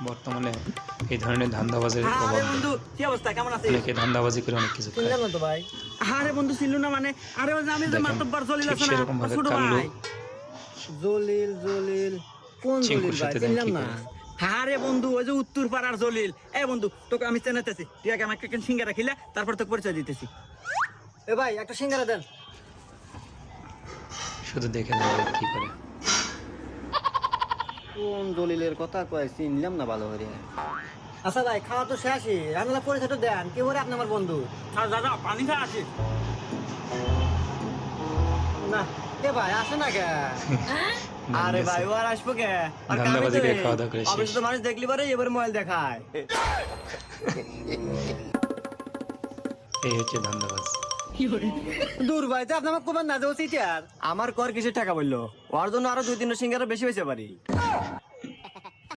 বর্তমানে এই ধরনের ধান্দাবাজের প্রভাব। আরে বন্ধু কি অবস্থা, কেমন আছিস? অনেকে ধান্দাবাজি করে অনেক কিছু খায়। চিনলাম না তো ভাই। আরে বন্ধু চিনলু না মানে? আরে ওই যে আমি যে দেখেন, মাতব্বর জলিল ঠিক আছে না, সেরকম ওর ভাবে ছোট কাল্লু ভাই। জলিল জলিল কোন চিঙ্কুর জলিল ভাই? সাথে দেন চিনলাম কি না। করে? আরে বন্ধু ওই যে উত্তর পাড়ার জলিল। এই বন্ধু তোকে আমি চেনাতেছি, তুই আগে আমাকে একটা সিঙ্গারা খিলা, তারপর তোকে পরিচয় দিতেছি। এ ভাই একটা সিঙ্গারা দেন। শুধু দেখে নেবে কি করে। কোন দলিলের কথা কয় চিনলাম না ভালো করে। আচ্ছা ভাই খাওয়া তো শেষই, আপনারা পরিচয়টা দেন, কে বলে আপনি আমার বন্ধু? দাদা পানি খা আসি না। কে ভাই আসে না কে? আরে ভাই ও আর আসবো কে? আর ধান্দাবাজি কামে করে তো খাওয়া দাওয়া করে শেষ। অবশ্য তো মানুষ দেখলি পারে এবার মোবাইল দেখায়। এই হচ্ছে ধান্দাবাজ। দূর ভাই তো আপনি আমার কোবার না যাও সিটার। আমার কর কিসের টাকা বললো, ওর জন্য আরো 2-3 সিঙ্গারা বেশি হয়েছে পারি।